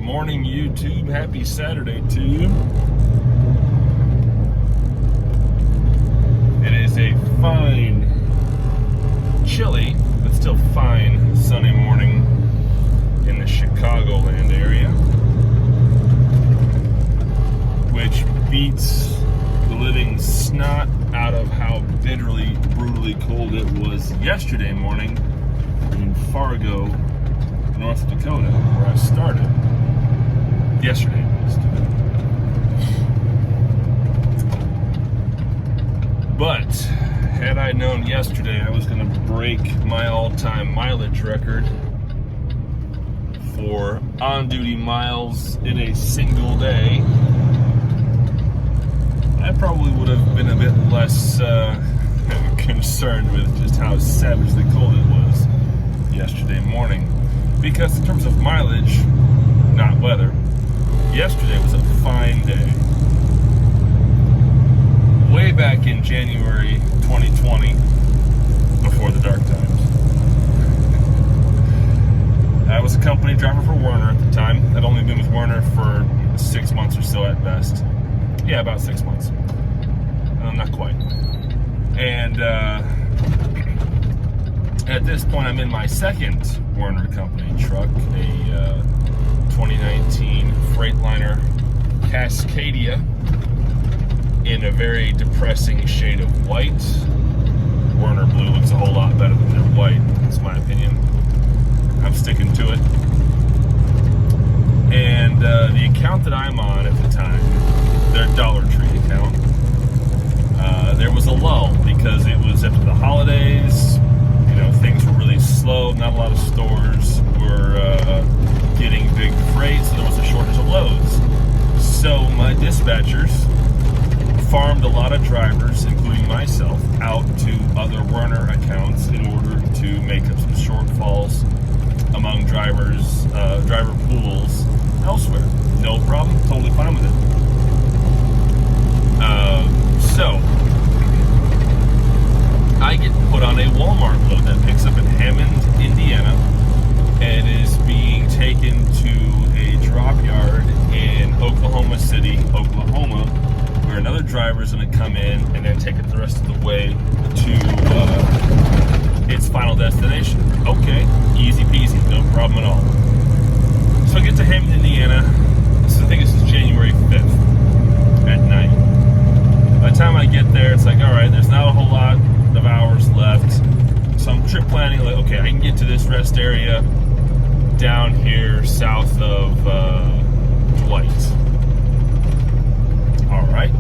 Morning, YouTube. Happy Saturday to you. It is a fine, chilly, but still fine sunny morning in the Chicagoland area, which beats the living snot out of how bitterly, brutally cold it was yesterday morning in Fargo, North Dakota, where I started. Yesterday, at least. But had I known yesterday I was going to break my all-time mileage record for on-duty miles in a single day, I probably would have been a bit less concerned with just how savagely cold it was yesterday morning. Because in terms of mileage, not weather, yesterday was a fine day. Way back in January 2020, before the dark times. I was a company driver for Werner at the time. I'd only been with Werner for 6 months or so at best. Yeah, about 6 months. Not quite. And at this point, I'm in my second Werner Company truck, a 2019 Freightliner Cascadia in a very depressing shade of white. Werner blue looks a whole lot better than their white, that's my opinion. I'm sticking to it. And the account that I'm on at the time, their Dollar Tree account, there was a lull because it was after the holidays. You know, things were really slow. Not a lot of stores were getting big freight, so there was a shortage of loads. So my dispatchers farmed a lot of drivers, including myself, out to other Werner accounts in order to make up some shortfalls among drivers, driver pools elsewhere. No problem, totally fine with it. So I get put on a Walmart load that picks up in Hammond, Indiana, and is being taken to a drop yard in Oklahoma City, Oklahoma, where another driver is going to come in and then take it the rest of the way to its final destination. Okay, easy peasy, no problem at all. So I get to Hammond, Indiana. So I think this is January 5th at night. By the time I get there, it's like, all right, there's not a whole lot of hours left. So I'm trip planning, like, okay, I can get to this rest area down here south of Dwight. All right,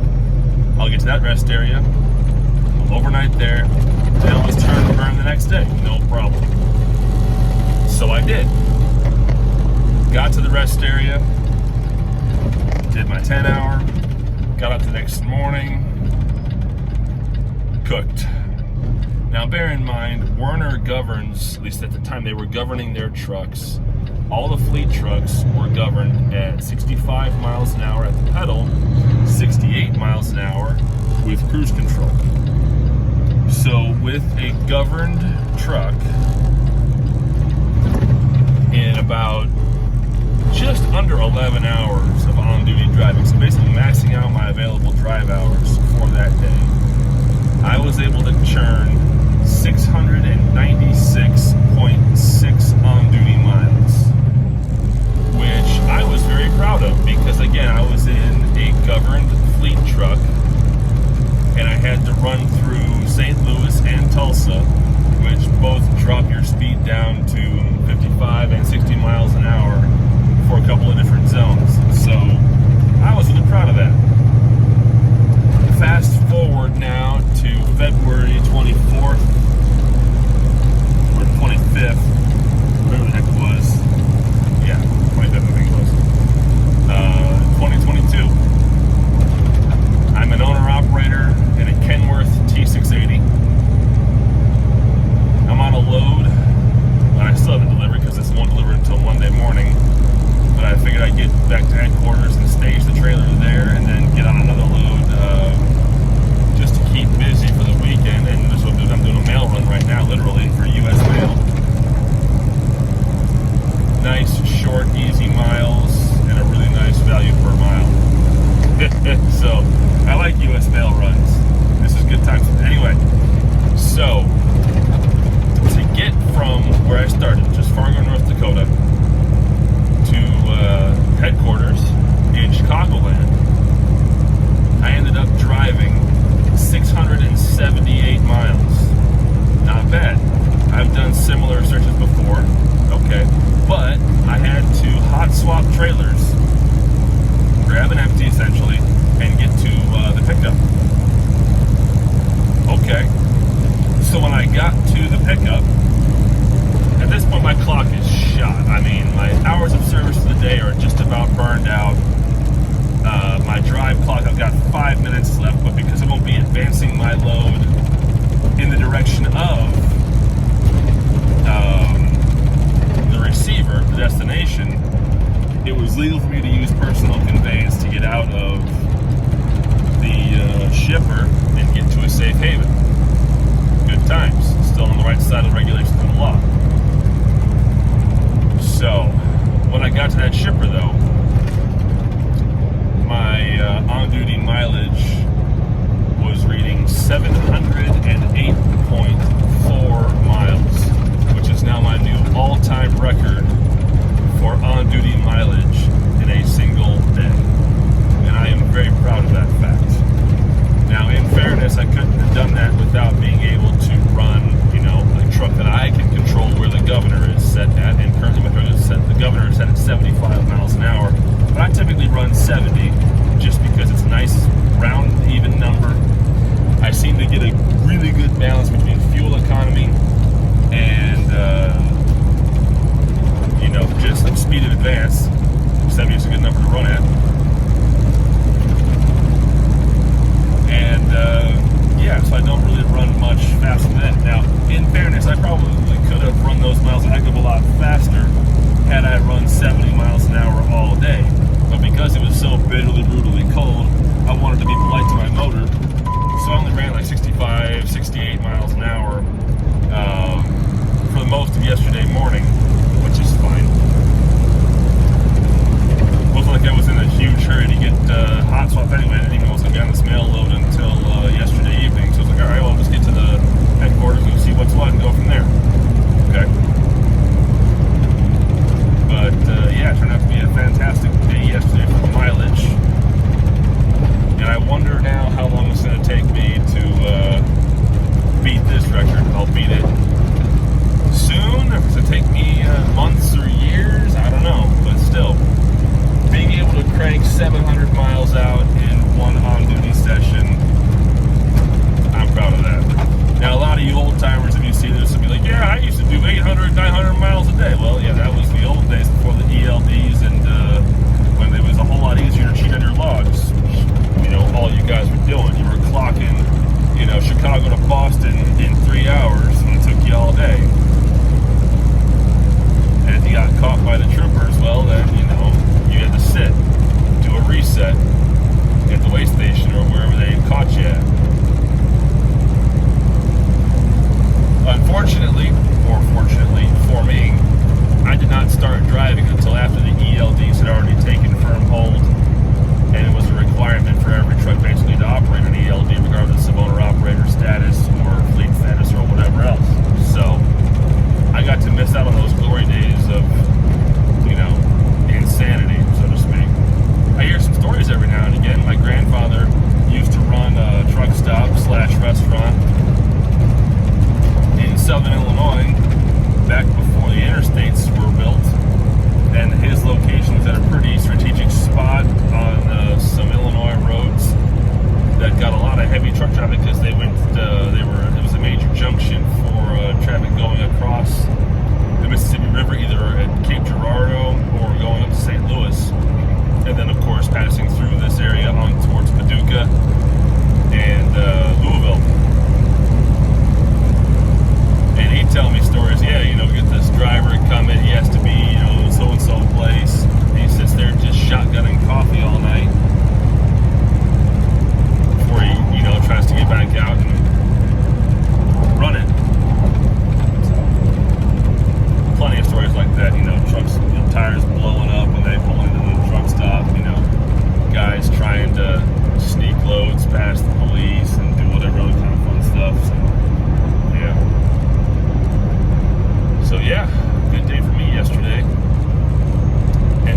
I'll get to that rest area. I'll overnight there. Then I'll just turn and burn the next day. No problem. So I did. Got to the rest area. Did my 10-hour. Got up the next morning. Cooked. Now bear in mind, Werner governs, at least at the time they were governing their trucks, all the fleet trucks were governed at 65 miles an hour at the pedal, 68 miles an hour with cruise control. So with a governed truck, in about just under 11 hours of on-duty driving, so basically maxing out my available drive hours for that day, I was able to churn 696.6 on-duty miles, which I was very proud of because, again, I was in a governed fleet truck and I had to run through St. Louis and Tulsa, which both drop your speed down to 55 and 60 miles an hour for a couple of different zones. So I was really proud of that. Fast forward now to February 24th or 25th, whatever the heck it was. Yeah, 25th I think it was. 2022. I'm an owner-operator in a Kenworth T680. I'm on a load. I still haven't delivered because this won't deliver until Monday. So I like U.S. mail runs. This is good times. Anyway, so to get from where I started, just Fargo, North Dakota, to headquarters in Chicagoland, I ended up driving 678 miles. Not bad. I've done similar searches before, okay, but I had to hot swap trailers, grab an empty essentially, and get to the pickup. Okay, so when I got to the pickup, at this point my clock is shot. I mean, my hours of service of the day are just about burned out. My drive clock, I've got 5 minutes left, but because I won't be advancing my load in the direction of the receiver, the destination, it was legal for me to use personal conveyance to get out of the shipper and get to a safe haven. Good times. Still on the right side of the regulations of the law. So, when I got to that shipper though, my on-duty mileage was reading 708.4 miles, which is now my new all-time record for on-duty mileage in a single day. And I am very proud of that fact. Now, in fairness, I couldn't have done that without being able to run, a truck that I can control where the governor is set at. And currently my truck is set, the governor is set at 75 miles an hour. But I typically run 70 just because it's a nice, round, even number. I seem to get a really good balance between fuel economy and, just speed of advance. 70 is a good number to run at. And, so I don't really run much faster than that. Now, in fairness, I probably could have run those miles a heck of a lot faster had I run 70 miles an hour all day. But because it was so bitterly, brutally cold, I wanted to be polite to my motor. So I only ran like 65, 68 miles an hour for the most of yesterday morning, which is fine. Looked like I was in a huge hurry to get hot swap anyway. I didn't even want to get on this mail load until yesterday evening. So I was like, all right, well, I'll just get to the headquarters and see what's what and go from there. Okay. But it turned out to be a fantastic day yesterday for the mileage.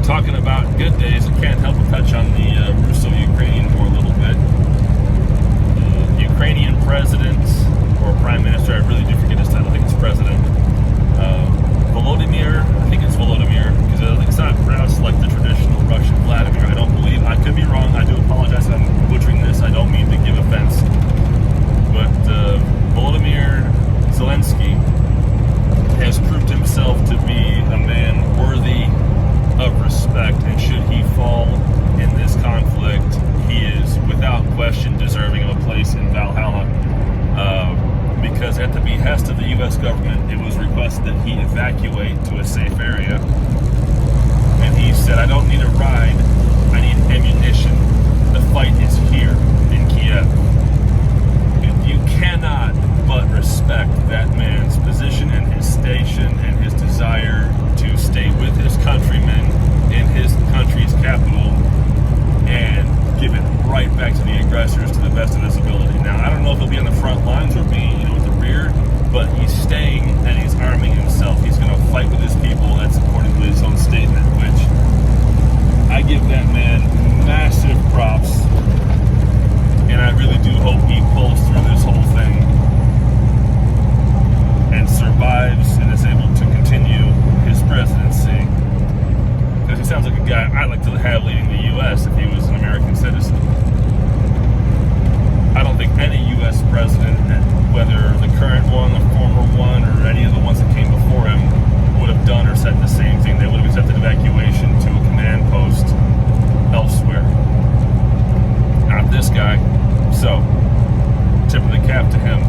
talking about good days, I can't help but touch on the Russo-Ukrainian war a little bit. The Ukrainian president, or prime minister, I really do forget his title, I think it's president, Volodymyr, I think it's Volodymyr, because I think it's not pronounced like the traditional Russian Vladimir, I don't believe. I could be wrong, I do apologize if I'm butchering this, I don't mean to give offense. But Volodymyr Zelensky has proved himself to be a man worthy of respect, and should he fall in this conflict, he is without question deserving of a place in Valhalla, because at the behest of the U.S. government, it was requested that he evacuate to a safe area, and he said, I don't need a ride, I need ammunition, the fight is here in Kiev. You cannot but respect that man's position and his station and his desire to stay with his countrymen in his country's capital and give it right back to the aggressors to the best of his ability. Now, I don't know if he'll be on the front lines or be, at the rear, but he's staying and he's arming himself. He's going to fight with his people. That's according to his own statement, which I give that man massive props, and I really do hope he pulls through this whole thing and survives and is able to continue his presidency. Because he sounds like a guy I'd like to have leading the U.S. if he was an American citizen. I don't think any U.S. president, whether the current one, the former one, or any of the ones that came before him, would have done or said the same thing. They would have accepted evacuation to a command post elsewhere. Not this guy. So, tip of the cap to him.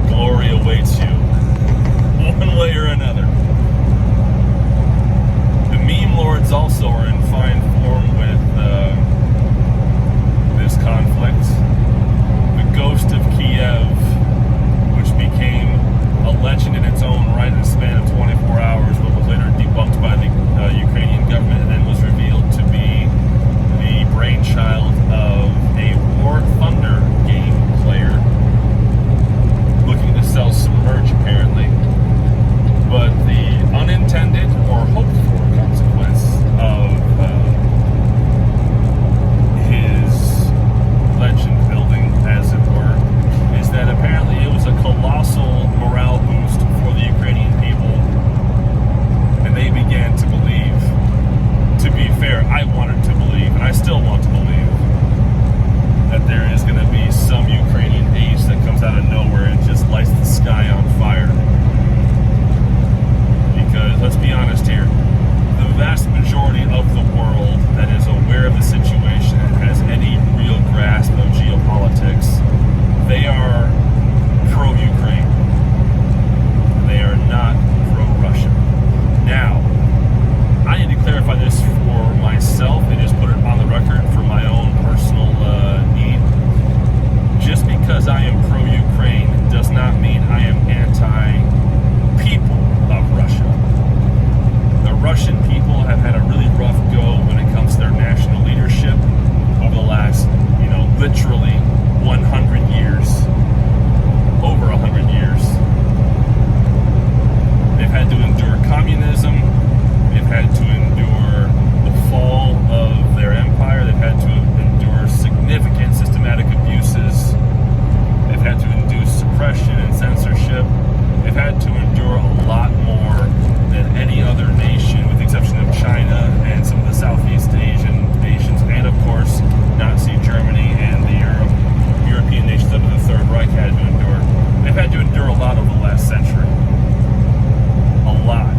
Glory awaits you, one way or another. The meme lords also are in fine form with this conflict. The ghost of Kiev, which became a legend in its own right in the span of 24 hours, but was later debunked by the Ukrainian government and then was revealed to be the brainchild of a War Thunder game player looking to sell some merch, apparently. But the unintended or hoped for consequence of his legend building, as it were, is that apparently it was a colossal morale boost for the Ukrainian people, and they began to believe. To be fair, I wanted to believe, and I still want to believe, that there is going to be some Ukrainian ace that comes out of nowhere and just lights the sky on fire. Because, let's be honest here, the vast majority of the world that is aware of the situation and has any real grasp of geopolitics, they are pro-Ukraine. They are not pro-Russia. Now, I need to clarify this for myself and just put it on the record for my own personal need. Just because I am pro-Ukraine does not mean I am anti-people of Russia. The Russian people have had a really rough go when it comes to their national leadership over the last, literally 100 years. Over 100 years. They've had to endure communism. They've had to endure the fall of their empire. They've had to endure significant systematic abuses. They've had to endure suppression and censorship. They've had to endure a lot more than any other nation, with the exception of China and some of the Southeast Asian nations, and of course, Nazi Germany and the European nations under the Third Reich had to endure. They've had to endure a lot over the last century. A lot.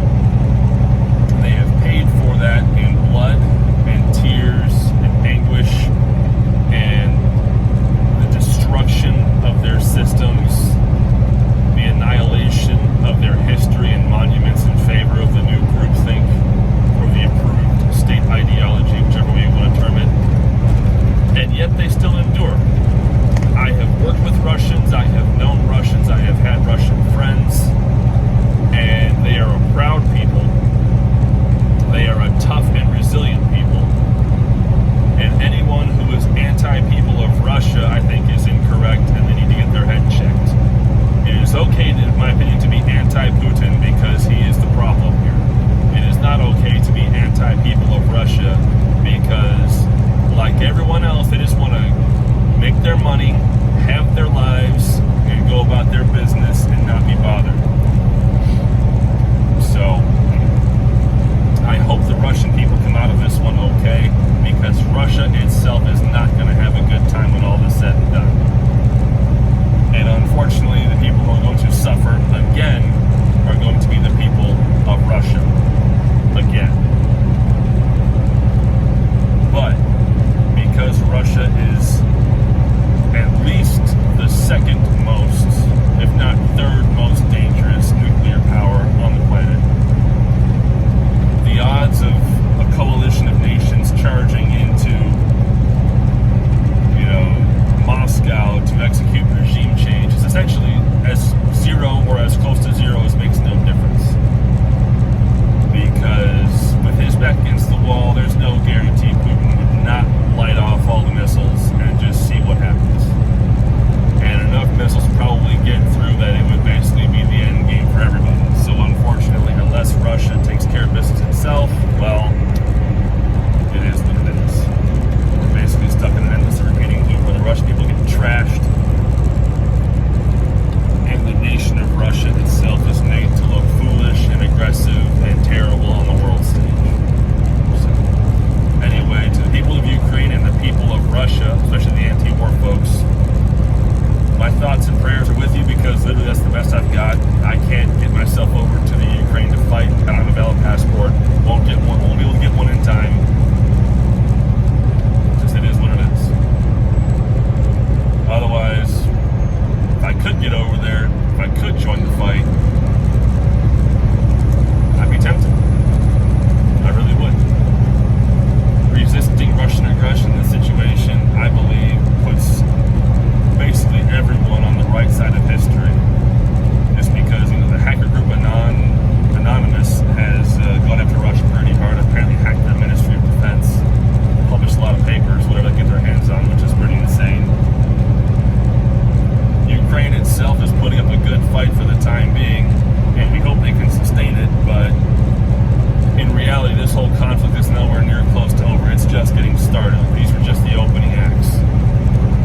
whole conflict is nowhere near close to over. It's just getting started. These were just the opening acts.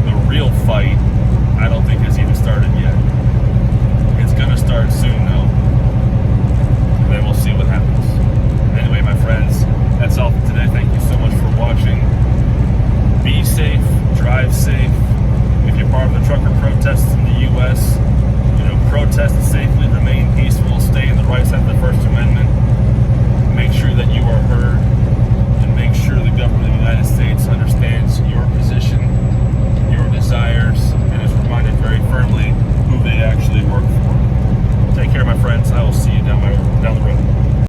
The real fight, I don't think, has even started yet. It's going to start soon.